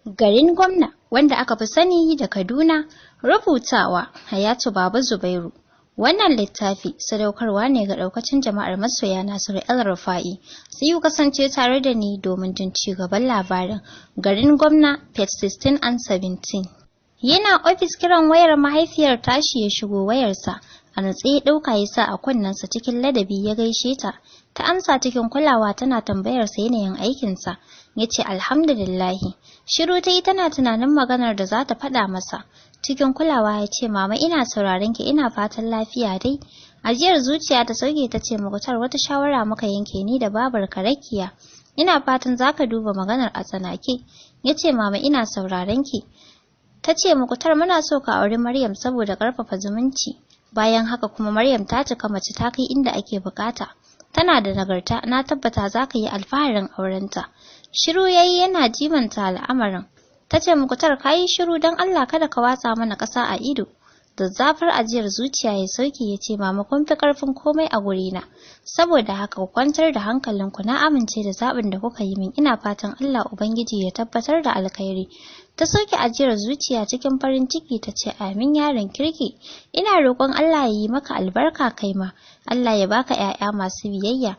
Garin Gwamna, wanda aka fi sani da Kaduna, rubutawa Hayatu Baba Zubairu. Wannan littafi sadaukarwa ne ga daukacin jama'ar masoya Nasiru El Rufa'i. Sai ku kasance tare da ni domin jin ci gaban labarin Garin Gwamna, page 16 and 17. Yana ofis kiran wayar mahaifiyar tashi ya shigo wayarsa. A natse ya ɗauka ya sa a kunnensa cikin ladabi ya gaishe ta. Ta amsa cikin kulawa tana tambayar sa yanayin aikinsa. Ya ce alhamdulillahi. Shiru ta yi tana tunanin maganar da za ta faɗa masa. Cikin kulawa ya ce mama ina sauraron ki ina fatan lafiya dai. Ajiyar zuciya ta sauke ta ce Muktar wata shawara muka yanke ni da babar Rakiya. Ina fatan za ka duba maganar a tsanake. Ya ce mama ina sauraron ki. Ta ce Muktar muna so ka auri Maryam saboda ƙarfafa zumunci. Bayan haka kuma Maryam ta cika mace ta kai inda ake bukata. Tana da nagarta, na tabbata za ka yi alfaharin aurenta. Shiru yayi yana jimanta al'amarin. Ta ce Muktar ka yi shiru don Allah kada ka watsa mana ƙasa a ido. Da zafar ajiyar zuciya ya sauke ya ce mama kun fi ƙarfin komai a gurina. Saboda haka ku kwantar da hankalinku na amince da zaɓin da kuka yi min ina fatan Allah Ubangiji ya tabbatar da alkhairi. Ta sauke ajiyar zuciya cikin farin ciki ta ce amin yaron kirki. Ina roƙon Allah ya yi maka albarka kai ma. Allah ya baka ‘ya'ya masu biyayya.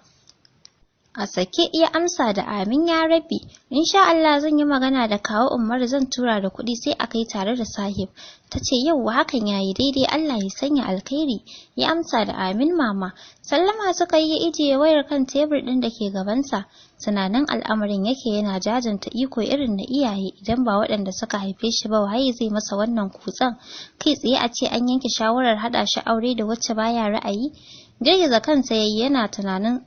A sake ya amsa da amin ya rabbi. Insha Allah zan yi magana da kawo Umar zan tura da kuɗi sai a kai tare da sahib. Ta ce yauwa hakan yayi daidai Allah ya sanya alkhairi. Ya amsa da amin mama. Sallama suka yi ya ijiye wayar kan tebur ɗin da ke gabansa. Tunanin al'amarin yake yana jajanta iko irin na iyaye idan ba waɗanda suka haife shi ba waye zai masa wannan kutsen. Kai tsaye a ce an yanke shawarar haɗa shi aure da wacce baya ra'ayi. Girgiza kansa yayi yana tunanin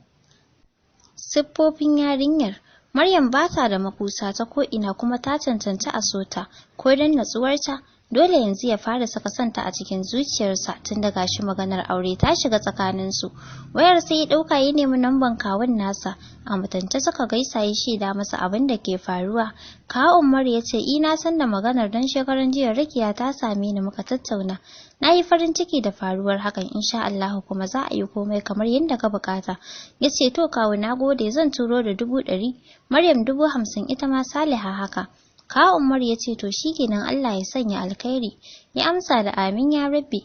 siffofin yarinyar. Maryam ba ta da makusa ta ko'ina kuma ta cancanci a sota, ko don natsuwarta, dole yanzu ya fara saka santa a cikin zuciyarsa tun da gashi maganar aure ta shiga tsakaninsu. Wayar sai ya ɗauka ya nemi namban kawun nasa, a mutunce suka gaisa ya shaida masa abin da ke faruwa. Kawo Umar ya ce ina san da maganar don shekaran jiya Rakiya ta same ni muka tattauna. Na yi farin ciki da faruwar hakan insha Allah kuma za a yi komai kamar yadda ka bukata. Ya ce to kawu na gode zan turo da 100,000, Maryam 50,000 ita ma Saliha haka. Kawu Umar ya ce to shikenan Allah ya sanya alkhairi. Ya amsa da amin ya rabbi.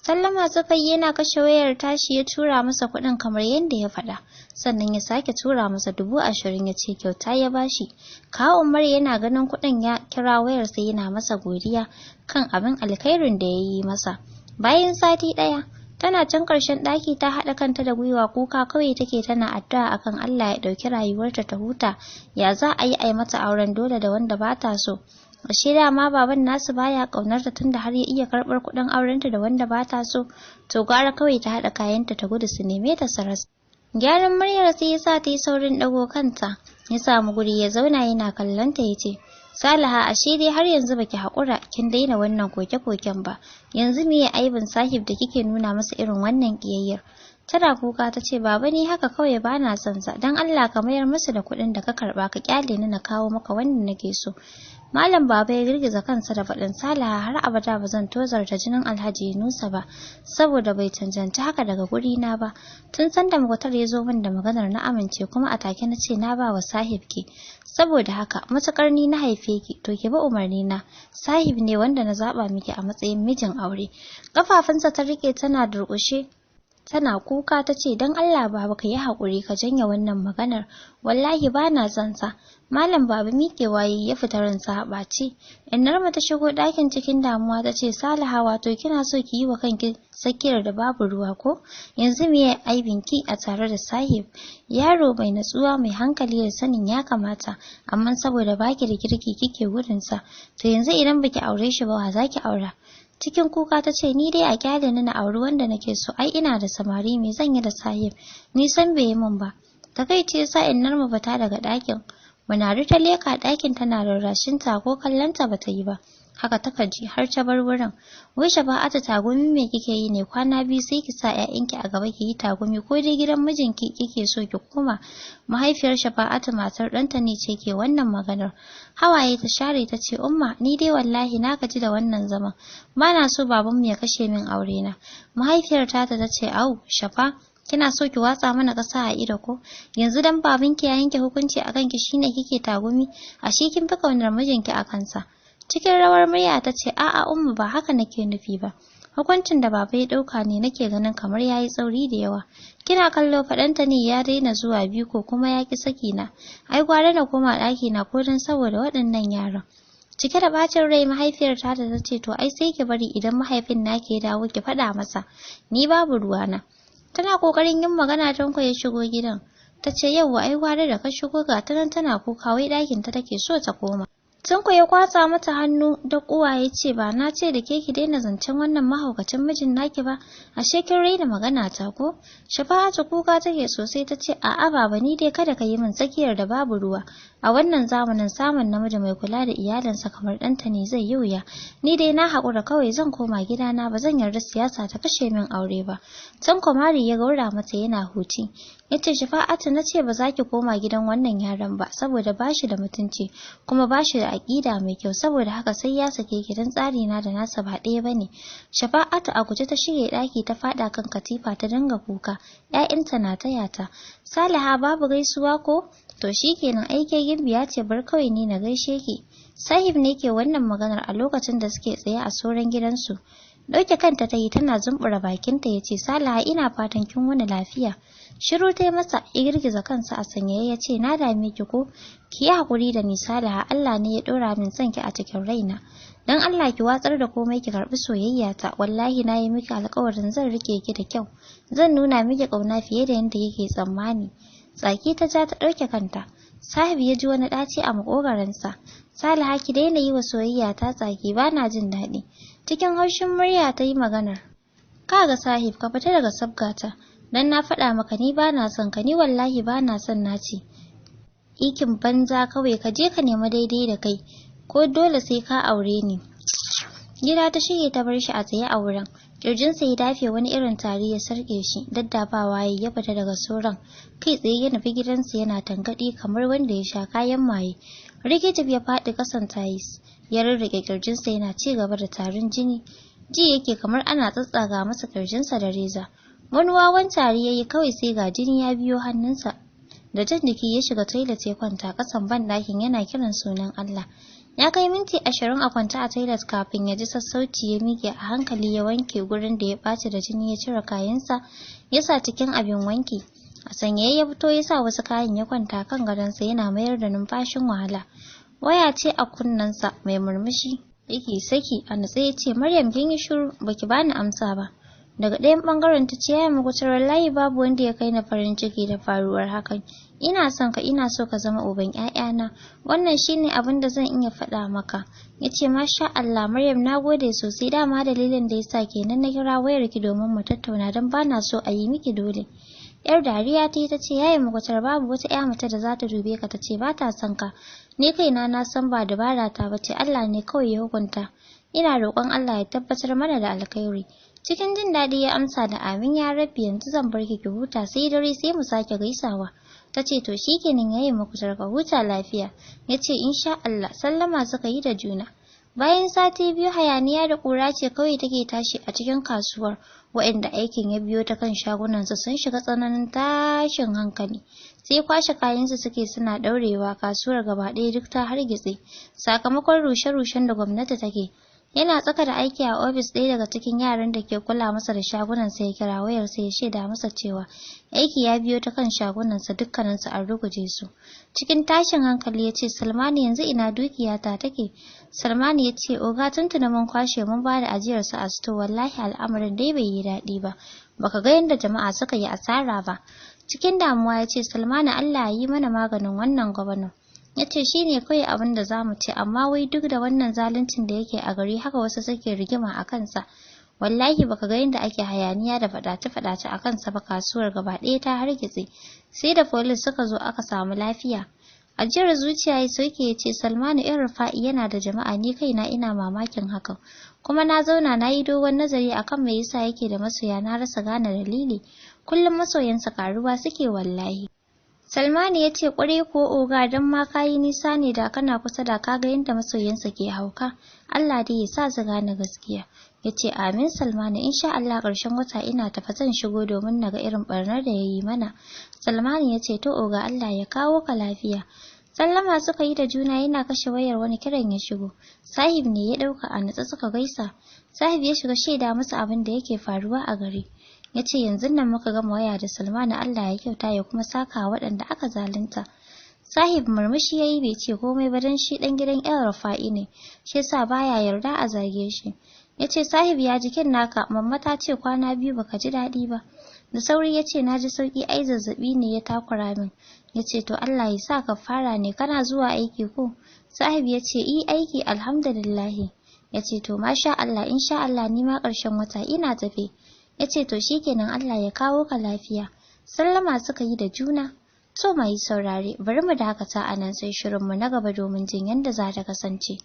Sallama suka yi yana kashe wayar tashi ya tura masa kuɗin kamar yadda ya faɗa. Sannan ya sake tura masa 20,000 ya ce kyauta ya bashi. Kawu Umar yana ganin kuɗin ya kira wayarsa yana masa godiya kan abin alkhairin da ya yi masa. Bayan sati ɗaya, tana can ƙarshen ɗaki ta haɗa kanta da gwiwa kuka kawai take tana addu'a akan Allah ya ɗauki rayuwarta ta huta. Ya za a yi mata auren dole da wanda ba ta so. Ashe dama baban nasu baya ƙaunarta tunda har ya iya karɓar kuɗin aurenta da wanda ba ta so. To gara kawai ta haɗa kayanta ta gudu su neme ta su rasa. Gyaran muryar sai ya sa ta yi saurin ɗago kanta. Ya samu guri ya zauna yana kallonta ya ce, Salaha ashe dai har yanzu baki haƙura kin daina wannan koke-koken ba. Yanzu me ya aibin sahib da kike nuna masa irin wannan ƙiyayyar? Tana kuka ta ce baba ni haka kawai bana son sa dan Allah ka mayar masa da kuɗin da ka karɓa ka kyale ni na kawo maka wanda nake so. Malam baba ya girgiza kansa da faɗin Salaha har abada ba zan tozarta jinin Alhaji Yunusa ba saboda bai cancanci haka daga guri na ba. Tun san da Muktar ya zo min da maganar na amince kuma a take na ce na ba wa sahib ki. Saboda haka matukar ni na haife ki to ki bi umarni na. Sahib ne wanda na zaba miki a matsayin mijin aure. Kafafunsa ta rike tana durƙushe. Tana kuka ta ce don Allah baba ka yi haƙuri ka janye wannan maganar wallahi ba na son sa. Malam baba miƙewa ya fita ransa a ɓaci. Innarma ta shigo ɗakin cikin damuwa ta ce Salaha wato kina so ki yi wa kanki sakiyar da babu ruwa ko? Yanzu me ya aibin ki a tare da sahib? Yaro mai natsuwa mai hankali da sanin ya kamata amma saboda baki da kirki kike gudunsa. To yanzu idan baki aure shi ba wa zaki aura? Cikin kuka ta ce ni dai a kyale ni na auri wanda nake so ai ina da samari me zan yi da sahib ni san bai yi min ba. Takaice yasa Innarma fita daga ɗakin. Munari ta leka ɗakin tana rarrashin ta ko kallonta bata yi ba. Haka ta kaji har ta bar wurin. Wai Shafa'atu tagumi me kike yi ne kwana biyu sai ki sa ƴaƴanki a gaba ki yi tagumi ko dai gidan mijinki kike so ki koma. Mahaifiyar Shafa'atu matar ɗanta ne ce ke wannan maganar. Hawaye ta share ta ce umma ni dai wallahi na gaji da wannan zaman. Bana so babanmu ya kashe min aure na. Mahaifiyar ta ce au Shafa Kina so ki watsa mana ƙasa a ido ko? Yanzu dan babanki ya yanke hukunci akan ki shine kike tagumi? Ashe kin fi kaunar mijinki a kansa. Cikin rawar murya ta ce, a'a umma ba haka nake nufi ba. Hukuncin da baba ya ɗauka ne nake ganin kamar yayi tsauri da yawa. Kina kallo faɗanta ne ya daina zuwa biko kuma ya ki saki na. Ai gwara na koma ɗaki na ko don saboda waɗannan yaran. Cike da bacin rai mahaifiyar ta ce to ai sai ki bari idan mahaifin naki ya dawo ki faɗa masa. Ni babu ruwana. Tana kokarin yin magana Tanko ya shigo gidan. Ta ce yauwa ai gwara da ka shigo ga ta nan tana kuka wai ɗakin ta take so ta koma. Tanko ya kwatsa mata hannu da kuwa ya ce ba na ce da ke ki daina zancen wannan mahaukacin mijin naki ba, ashe kin raina magana ta ko? Shafa'atu kuka take sosai ta ce a'a baba ni dai kada ka yi min tsakiyar da babu ruwa. A wannan zamanin samun namiji mai kula da iyalinsa kamar ɗanta ne zai yi wuya. Ni dai na haƙura kawai zan koma gidana ba zan yarda siyasa ta kashe min aure ba. Tanko mari ya gaura mata yana huci. Yace Shafa'atu na ce ba za ki koma gidan wannan yaran ba saboda bashi da mutunci kuma bashi da aƙida mai kyau saboda haka sai ya sake ki dan tsari na da nasa ba ɗaya bane. Shafa'atu a guje ta shige ɗaki ta faɗa kan katifa ta dinga kuka. ‘Ya'yanta na taya ta. Saliha babu gaisuwa ko? To shikenan aike Gimbiya ce bar kawai ni na gaishe ki. Sahib ne ke wannan maganar a lokacin da suke tsaye a soran gidansu. Dauke kanta ta yi tana zumbura bakinta ya ce Saliha ina fatan kin wani lafiya. Shiru ta yi masa ya girgiza kansa a sanyaye ya ce na dame ki ko? Ki yi haƙuri da ni Saliha Allah ne ya ɗora min son ki a cikin raina. Dan Allah ki watsar da komai ki karɓi soyayya ta wallahi na yi miki alƙawarin zan rike ki da kyau. Zan nuna miki ƙauna fiye da yadda yake tsammani. Tsaki ta ja ta ɗauke kanta. Sahib ya ji wani ɗaci a maƙogaransa. Saliha ki daina yi wa soyayya ta tsaki ba na jin daɗi. Cikin haushin murya ta yi maganar. Kaga Sahib ka fita daga sabgata. Dan na faɗa maka ni ba na son ka ni wallahi ba na son naci. Ikin banza kawai ka je ka nemi daidai da kai. Ko dole sai ka aure ni. Gida ta shige ta bar shi a tsaye a wurin. Kirjinsa ya dafe wani irin tari ya sarƙe shi, daddafawa ya fita daga soran. Kai tsaye ya nufi gidansa yana tangaɗi kamar wanda ya sha kayan maye. Rikitif ya faɗi ƙasan tayis. Ya rarrake kirjinsa yana ci gaba da tarin jini. Ji yake kamar ana tsatsaga masa kirjinsa da reza. Wani wawan tari yayi kawai sai ga jini ya biyo hannunsa. Da jan jiki ya shiga toilet ya kwanta ƙasan banɗakin yana kiran sunan Allah. Ya kai minti 20 a kwanta a toilet kafin ya ji sassauci ya miƙe a hankali ya wanke gurin da ya ɓaci da jini ya cire kayansa ya sa cikin abin wanki. A sanyaye ya fito ya sa wasu kayan ya kwanta kan gadonsa yana mayar da numfashin wahala. Waya ce a kunnensa mai murmushi yake saki a natse ya ce Maryam kin yi shiru baki bani amsa ba. Daga ɗayan ɓangaren ta ce ya mukutar wallahi babu wanda ya kai na farin ciki da faruwar hakan. Ina son ka ina so ka zama uban ƴaƴana. Wannan shine abin da zan iya faɗa maka. Yace masha Allah Maryam nagode sosai dama dalilin da yasa kenan na kira wayarki domin mu tattauna dan bana so a yi miki dole. Yar dariya ta yi ta ce yayi mukutar babu wata ƴa mace da za ta dube ka ta ce ba ta son ka. Ni kaina na san ba dabara ta bace Allah ne kawai ya hukunta. Ina roƙon Allah ya tabbatar mana da alkhairi. Cikin jin daɗi ya amsa da amin ya rabbi yanzu zan bar ki huta sai dare sai mu sake gaisawa. Ta ce to shikenan yayi mukutar ka huta lafiya. Ya ce insha Allah sallama suka yi da juna. Bayan sati biyu hayaniya da ƙura ce kawai take tashi a cikin kasuwar. Waɗanda aikin ya biyo ta kan shagunansu sun shiga tsananin tashin hankali. Sai kwashe kayansu suke suna ɗaurewa kasuwar gaba ɗaya duk ta hargitse. Sakamakon rushe-rushen da gwamnati take. Yana tsaka da aiki a ofis ɗaya daga cikin yaran da ke kula masa da shagunan sai ya kira wayar sai ya shaida masa cewa aiki ya biyo ta kan shagunansa dukkaninsu an ruguje su. Cikin tashin hankali ya ce Salmani yanzu ina dukiyata take. Salmani ya ce oga tuntuna mun kwashe mun ba da ajiyarsa a sito wallahi al'amarin dai bai yi daɗi ba. Baka ga yadda jama'a suka yi asara ba. Cikin damuwa ya ce Salmani Allah ya yi mana maganin wannan gwamnan. Ya ce shi ne kawai abin da za mu ce amma wai duk da wannan zaluncin da yake a gari haka wasu suke rigima a kansa. Wallahi baka ga yadda ake hayaniya da faɗace-faɗace a kansa ba kasuwar gaba ɗaya ta hargitse. Sai da polis suka zo aka samu lafiya. Ajiyar zuciya ya soke ya ce Salmanu ‘yan Rufa'i yana da jama'a ni kaina ina mamakin hakan. Kuma na zauna na yi dogon nazari akan me yasa yake da masoya na rasa gane dalili. Kullum masoyansa karuwa suke wallahi. Salmanu ya ce ƙwarai ko oga don ma kayi nisa ne da kana kusa da kaga yadda masoyansa ke hauka. Allah dai ya sa su gane gaskiya. Ya ce amin Salmanu, insha Allah ƙarshen wata ina tafa zan shigo domin na ga irin ɓarnar da ya yi mana. Salmanu ya ce to oga Allah ya kawo ka lafiya. Sallama suka yi da juna yana kashe wayar wani kiran ya shigo. Sahib ne ya ɗauka a natsa suka gaisa. Sahib ya shiga shaida masa abin da yake faruwa a gari. Ya ce yanzu nan muka gama waya da Salmanu Allah ya kyauta ya kuma saka waɗanda aka zalunta. Sahib murmushi ya yi bai ce komai ba don shi ɗan gidan El Rufa'i ne, shi yasa baya yarda a zage shi. Ya ce Sahib ya jikin naka, mamma ta ce kwana biyu baka ji daɗi ba. Da sauri ya ce na ji sauƙi ai zazzaɓi ne ya takura min. Ya ce to Allah ya sa ka fara ne kana zuwa aiki ko? Sahib ya ce aiki alhamdulillahi. Ya ce to masha Allah insha Allah ni ma ƙarshen wata ina tafe. Ya ce to shikenan Allah ya kawo ka lafiya. Sallama suka yi da juna. So mai saurare, bari mu dakata a nan sai shirinmu na gaba domin jin yanda za ta kasance.